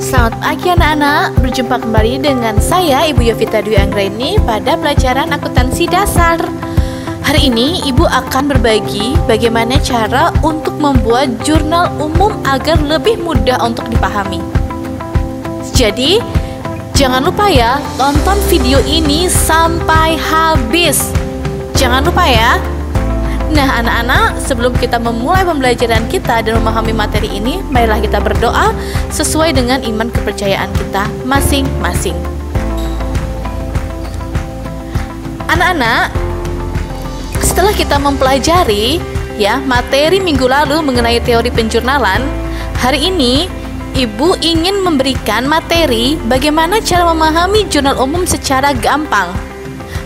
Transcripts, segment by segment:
Selamat pagi anak-anak, berjumpa kembali dengan saya Ibu Yovita Dwi Anggraini pada pelajaran akuntansi dasar. Hari ini Ibu akan berbagi bagaimana cara untuk membuat jurnal umum agar lebih mudah untuk dipahami. Jadi, jangan lupa ya, tonton video ini sampai habis. Jangan lupa ya. Nah anak-anak, sebelum kita memulai pembelajaran kita dan memahami materi ini, marilah kita berdoa sesuai dengan iman kepercayaan kita masing-masing. Anak-anak, setelah kita mempelajari materi minggu lalu mengenai teori penjurnalan, hari ini Ibu ingin memberikan materi bagaimana cara memahami jurnal umum secara gampang.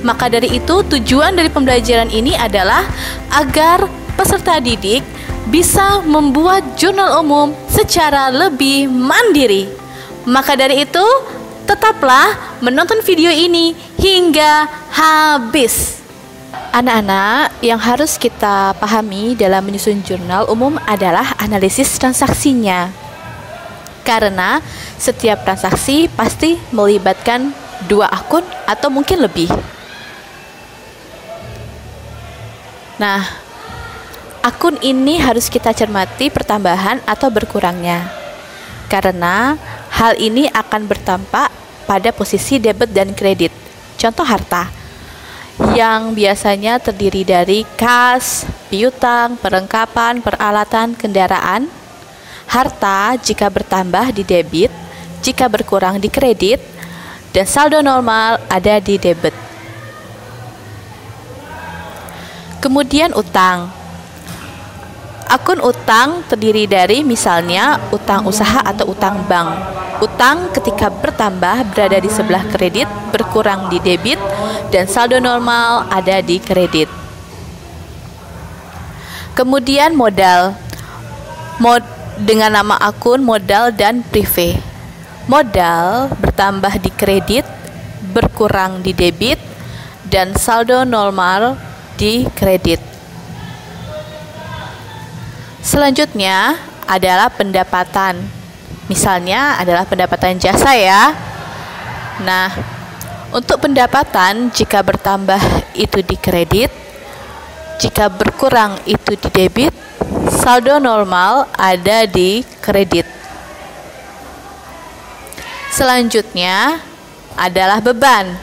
Maka dari itu, tujuan dari pembelajaran ini adalah agar peserta didik bisa membuat jurnal umum secara lebih mandiri. Maka dari itu, tetaplah menonton video ini hingga habis. Anak-anak, yang harus kita pahami dalam menyusun jurnal umum adalah analisis transaksinya. Karena setiap transaksi pasti melibatkan 2 akun atau mungkin lebih. Nah, akun ini harus kita cermati pertambahan atau berkurangnya, karena hal ini akan bertampak pada posisi debit dan kredit. Contoh harta, yang biasanya terdiri dari kas, piutang, perlengkapan, peralatan, kendaraan. Harta jika bertambah di debit, jika berkurang di kredit, dan saldo normal ada di debit. Kemudian utang. Akun utang terdiri dari misalnya utang usaha atau utang bank. Utang ketika bertambah berada di sebelah kredit, berkurang di debit, dan saldo normal ada di kredit. Kemudian modal. Dengan nama akun modal dan prive. Modal bertambah di kredit, berkurang di debit, dan saldo normal di kredit. Selanjutnya adalah pendapatan. Misalnya adalah pendapatan jasa ya. Nah, untuk pendapatan jika bertambah itu di kredit, jika berkurang itu di debit, saldo normal ada di kredit. Selanjutnya adalah beban.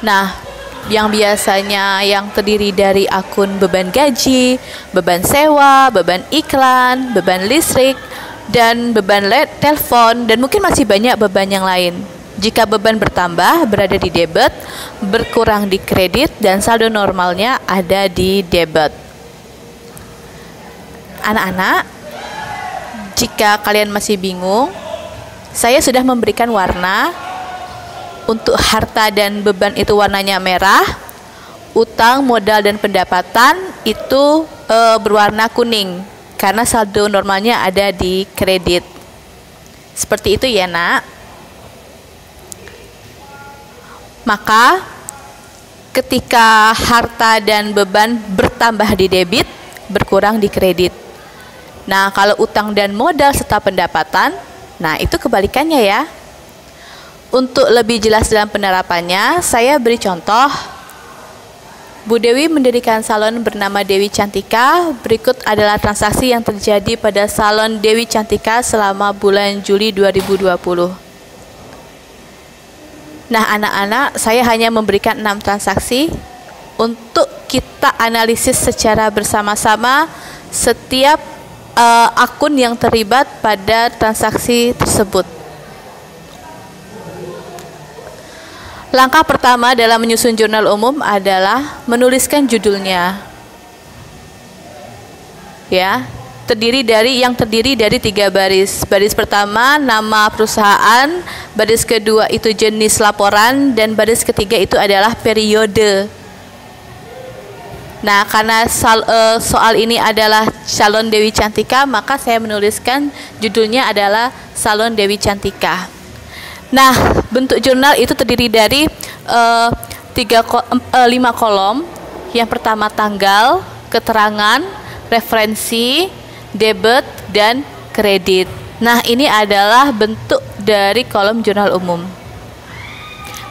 Nah, yang biasanya yang terdiri dari akun beban gaji, beban sewa, beban iklan, beban listrik, dan beban telepon, dan mungkin masih banyak beban yang lain. Jika beban bertambah berada di debit, berkurang di kredit, dan saldo normalnya ada di debit. Anak-anak, jika kalian masih bingung, saya sudah memberikan warna. Untuk harta dan beban itu warnanya merah, utang, modal, dan pendapatan itu berwarna kuning, karena saldo normalnya ada di kredit. Seperti itu ya nak. Maka ketika harta dan beban bertambah di debit, berkurang di kredit. Nah, kalau utang dan modal serta pendapatan, nah itu kebalikannya ya. Untuk lebih jelas dalam penerapannya, saya beri contoh. Bu Dewi mendirikan salon bernama Dewi Cantika. Berikut adalah transaksi yang terjadi pada salon Dewi Cantika selama bulan Juli 2020. Nah anak-anak, saya hanya memberikan 6 transaksi untuk kita analisis secara bersama-sama setiap akun yang terlibat pada transaksi tersebut. Langkah pertama dalam menyusun jurnal umum adalah menuliskan judulnya. Ya, terdiri dari 3 baris. Baris pertama nama perusahaan, baris kedua itu jenis laporan, dan baris ketiga itu adalah periode. Nah, karena soal ini adalah Salon Dewi Cantika, maka saya menuliskan judulnya adalah Salon Dewi Cantika. Nah, bentuk jurnal itu terdiri dari 5 kolom. Yang pertama tanggal, keterangan, referensi, debit, dan kredit. Nah, ini adalah bentuk dari kolom jurnal umum.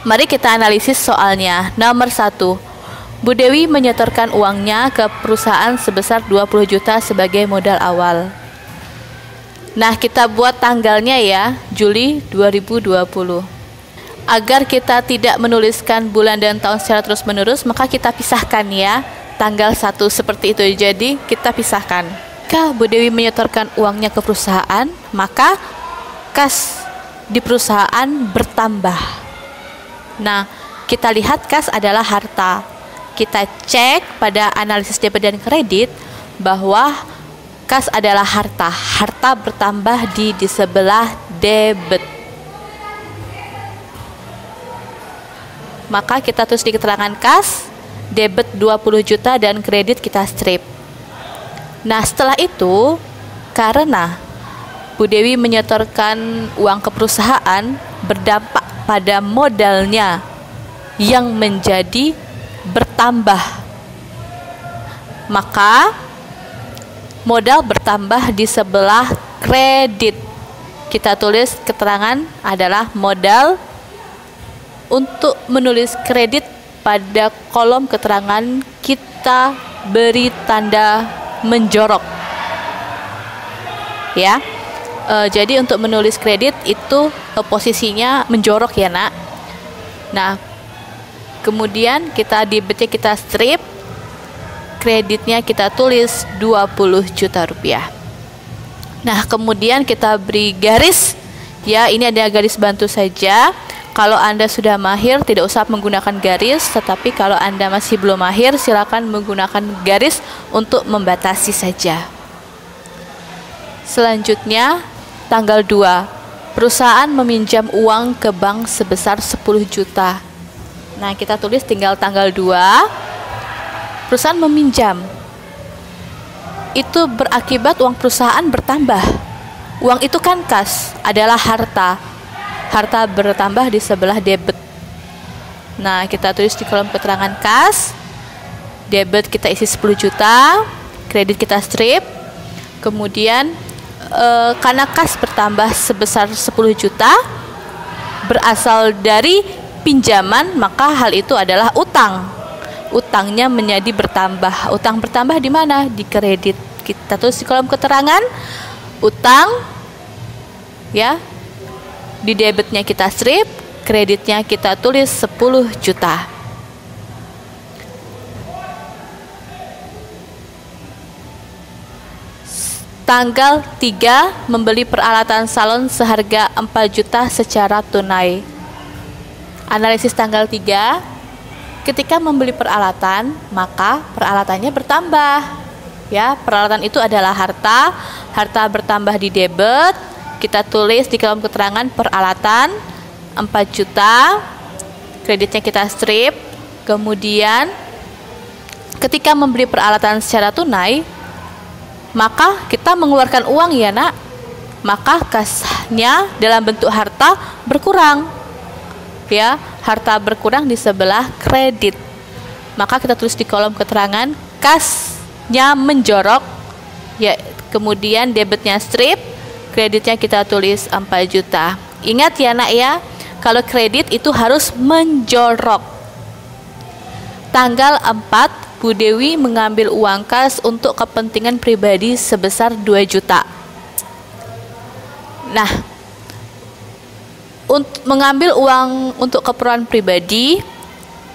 Mari kita analisis soalnya. Nomor 1, Bu Dewi menyetorkan uangnya ke perusahaan sebesar 20 juta sebagai modal awal. Nah, kita buat tanggalnya ya, Juli 2020. Agar kita tidak menuliskan bulan dan tahun secara terus-menerus, maka kita pisahkan ya, tanggal 1 seperti itu. Jadi, kita pisahkan. Jika Bu Dewi menyetorkan uangnya ke perusahaan, maka kas di perusahaan bertambah. Nah, kita lihat kas adalah harta. Kita cek pada analisis debit dan kredit bahwa kas adalah harta. Harta bertambah di sebelah debit. Maka kita tulis di keterangan kas, debit 20 juta dan kredit kita strip. Nah, setelah itu, karena Bu Dewi menyetorkan uang ke perusahaan berdampak pada modalnya yang menjadi bertambah, maka modal bertambah di sebelah kredit. Kita tulis keterangan adalah modal. Untuk menulis kredit pada kolom keterangan kita beri tanda menjorok ya. Jadi untuk menulis kredit itu posisinya menjorok ya nak. Nah, kemudian kita debitnya kita strip, kreditnya kita tulis 20 juta rupiah. Nah, kemudian kita beri garis ya, ini ada garis bantu saja. Kalau Anda sudah mahir tidak usah menggunakan garis, tetapi kalau Anda masih belum mahir silakan menggunakan garis untuk membatasi saja. Selanjutnya tanggal 2, perusahaan meminjam uang ke bank sebesar 10 juta. Nah, kita tulis tinggal tanggal 2, perusahaan meminjam. Itu berakibat uang perusahaan bertambah. Uang itu kan kas, adalah harta. Harta bertambah di sebelah debit. Nah, kita tulis di kolom keterangan kas, debit kita isi 10 juta, kredit kita strip. Kemudian karena kas bertambah sebesar 10 juta berasal dari pinjaman, maka hal itu adalah utang. Utangnya menjadi bertambah. Utang bertambah di mana? Di kredit. Kita tulis di kolom keterangan utang ya. Di debitnya kita strip, kreditnya kita tulis 10 juta. Tanggal 3, membeli peralatan salon seharga 4 juta secara tunai. Analisis tanggal 3, ketika membeli peralatan, maka peralatannya bertambah. Ya, peralatan itu adalah harta. Harta bertambah di debit. Kita tulis di kolom keterangan peralatan 4 juta. Kreditnya kita strip. Kemudian ketika membeli peralatan secara tunai, maka kita mengeluarkan uang ya nak, maka kasnya dalam bentuk harta berkurang ya, harta berkurang di sebelah kredit. Maka kita tulis di kolom keterangan kasnya menjorok ya, kemudian debitnya strip, kreditnya kita tulis 4 juta. Ingat ya nak ya, kalau kredit itu harus menjorok. Tanggal 4, Bu Dewi mengambil uang kas untuk kepentingan pribadi sebesar 2 juta. Nah, untuk mengambil uang untuk keperluan pribadi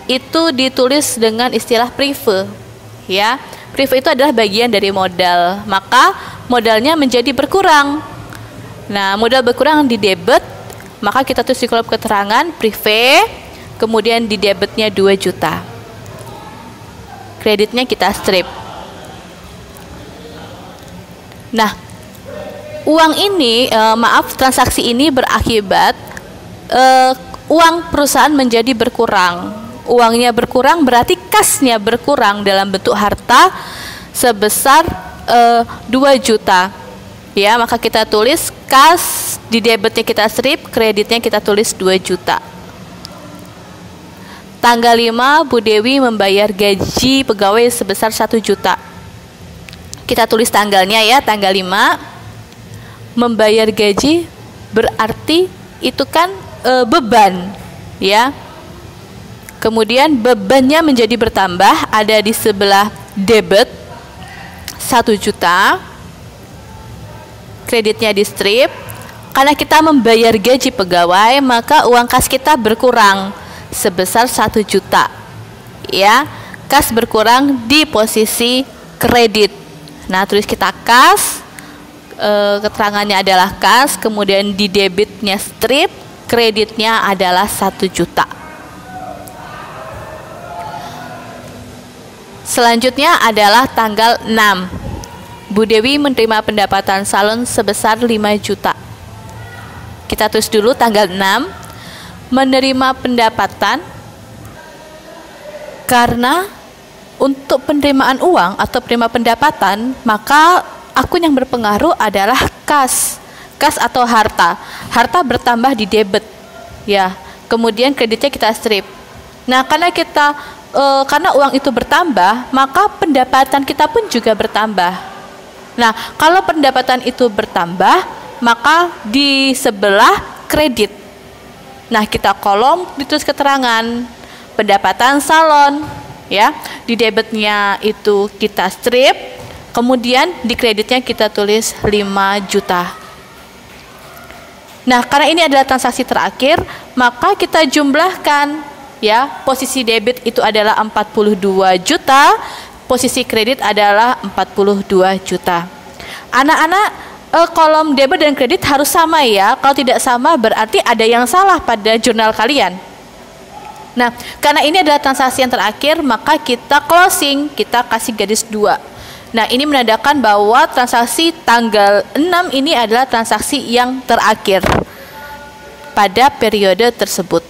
itu ditulis dengan istilah prive ya. Prive itu adalah bagian dari modal, maka modalnya menjadi berkurang. Nah, modal berkurang di debit, maka kita tulis di kolom keterangan prive, kemudian di debitnya 2 juta. Kreditnya kita strip. Nah, uang ini, transaksi ini berakibat uang perusahaan menjadi berkurang. Uangnya berkurang berarti kasnya berkurang dalam bentuk harta sebesar 2 juta. Ya, maka kita tulis kas, di debitnya kita strip, kreditnya kita tulis 2 juta. Tanggal 5, Bu Dewi membayar gaji pegawai sebesar 1 juta. Kita tulis tanggalnya ya, tanggal 5. Membayar gaji berarti itu kan beban, ya. Kemudian bebannya menjadi bertambah, ada di sebelah debit 1 juta, kreditnya di strip. Karena kita membayar gaji pegawai, maka uang kas kita berkurang sebesar 1 juta, ya. Kas berkurang di posisi kredit. Nah, tulis kita kas, keterangannya adalah kas, kemudian di debitnya strip, kreditnya adalah 1 juta. Selanjutnya adalah tanggal 6. Bu Dewi menerima pendapatan salon sebesar 5 juta. Kita tulis dulu tanggal 6, menerima pendapatan, karena untuk penerimaan uang atau penerima pendapatan, maka akun yang berpengaruh adalah kas atau harta. Harta bertambah di debit, ya. Kemudian kreditnya kita strip. Nah, karena uang itu bertambah, maka pendapatan kita pun juga bertambah. Nah, kalau pendapatan itu bertambah, maka di sebelah kredit. Nah, kita kolom ditulis keterangan pendapatan salon, ya. Di debitnya itu kita strip, kemudian di kreditnya kita tulis 5 juta. Nah, karena ini adalah transaksi terakhir, maka kita jumlahkan, ya. Posisi debit itu adalah 42 juta, posisi kredit adalah 42 juta. Anak-anak, kolom debit dan kredit harus sama, ya. Kalau tidak sama berarti ada yang salah pada jurnal kalian. Nah, karena ini adalah transaksi yang terakhir, maka kita closing, kita kasih garis 2. Nah, ini menandakan bahwa transaksi tanggal 6 ini adalah transaksi yang terakhir pada periode tersebut.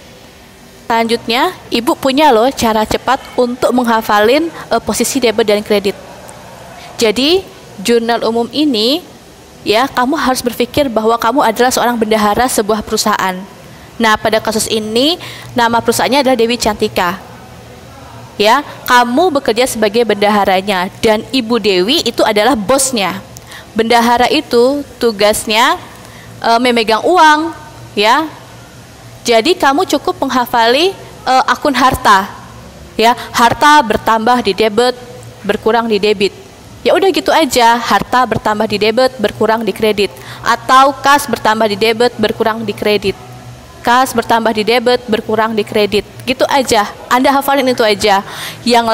Selanjutnya, Ibu punya loh cara cepat untuk menghafalin posisi debit dan kredit. Jadi, jurnal umum ini, ya, kamu harus berpikir bahwa kamu adalah seorang bendahara sebuah perusahaan. Nah, pada kasus ini nama perusahaannya adalah Dewi Cantika. Ya, kamu bekerja sebagai bendaharanya dan Ibu Dewi itu adalah bosnya. Bendahara itu tugasnya memegang uang, ya. Jadi kamu cukup menghafali akun harta. Ya, harta bertambah di debit, berkurang di debit. Ya udah gitu aja, harta bertambah di debit, berkurang di kredit, atau kas bertambah di debit, berkurang di kredit. Kas bertambah di debit, berkurang di kredit. Gitu aja. Anda hafalin itu aja. Yang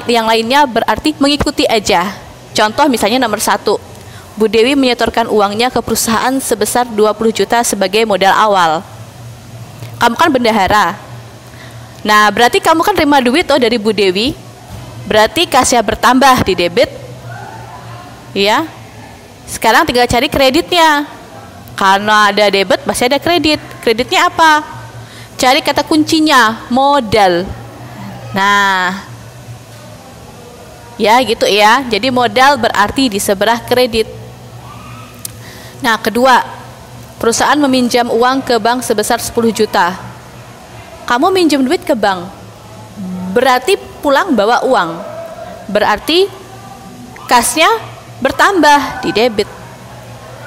lainnya berarti mengikuti aja. Contoh misalnya nomor 1. Bu Dewi menyetorkan uangnya ke perusahaan sebesar 20 juta sebagai modal awal. Kamu kan bendahara. Nah, berarti kamu kan terima duit dari Bu Dewi. Berarti kasnya bertambah di debit. Ya. Sekarang tinggal cari kreditnya. Karena ada debit, masih ada kredit. Kreditnya apa? Cari kata kuncinya, modal. Nah, ya gitu ya. Jadi modal berarti di sebelah kredit. Nah, kedua, perusahaan meminjam uang ke bank sebesar 10 juta. Kamu minjem duit ke bank, berarti pulang bawa uang. Berarti kasnya bertambah di debit.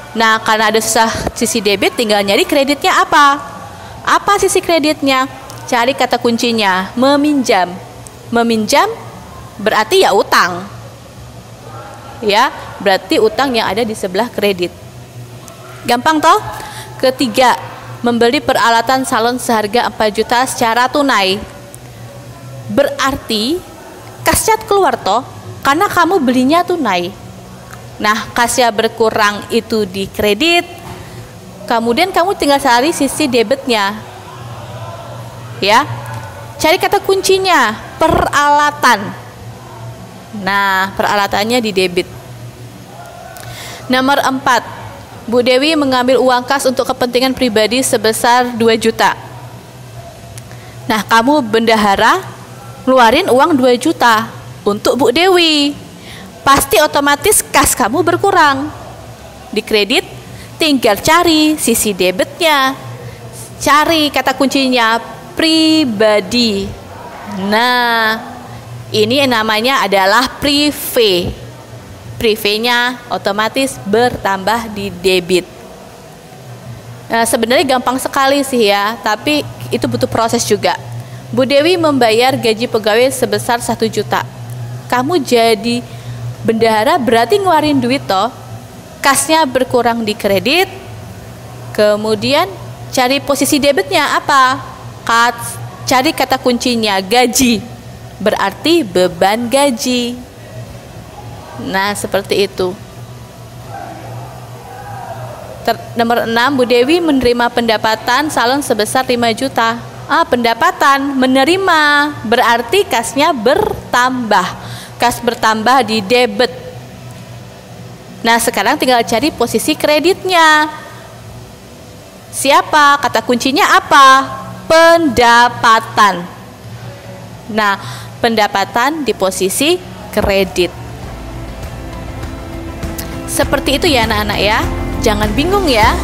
Nah, karena ada sisi debit, tinggal nyari kreditnya apa? Apa sisi kreditnya? Cari kata kuncinya, meminjam. Meminjam berarti ya utang. Ya, berarti utang yang ada di sebelah kredit. Gampang toh? Ketiga, membeli peralatan salon seharga 4 juta secara tunai. Berarti kasnya keluar toh, karena kamu belinya tunai. Nah, kasnya berkurang itu di kredit. Kemudian kamu tinggal cari sisi debitnya. Ya. Cari kata kuncinya, peralatan. Nah, peralatannya di debit. Nomor 4. Bu Dewi mengambil uang kas untuk kepentingan pribadi sebesar 2 juta. Nah, kamu bendahara ngeluarin uang 2 juta untuk Bu Dewi. Pasti otomatis kas kamu berkurang. Di kredit tinggal cari sisi debitnya. Cari kata kuncinya pribadi. Nah, ini namanya adalah prive. Prive-nya otomatis bertambah di debit. Sebenarnya gampang sekali sih ya, tapi itu butuh proses juga. Bu Dewi membayar gaji pegawai sebesar 1 juta. Kamu jadi bendahara berarti ngeluarin duit toh. Kasnya berkurang di kredit. Kemudian cari posisi debitnya apa? Cari kata kuncinya gaji. Berarti beban gaji. Nah, seperti itu. Nomor 6, Bu Dewi menerima pendapatan salon sebesar 5 juta. Pendapatan, menerima, berarti kasnya bertambah. Kas bertambah di debit. Nah, sekarang tinggal cari posisi kreditnya. Siapa? Kata kuncinya apa? Pendapatan. Nah, pendapatan di posisi kredit. Seperti itu ya anak-anak ya. Jangan bingung ya.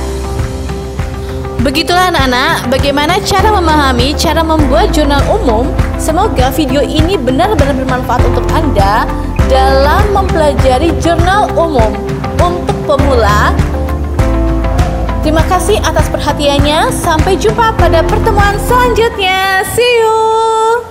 Begitulah anak-anak, bagaimana cara memahami, cara membuat jurnal umum. Semoga video ini benar-benar bermanfaat untuk Anda dalam mempelajari jurnal umum untuk pemula. Terima kasih atas perhatiannya. Sampai jumpa pada pertemuan selanjutnya. See you.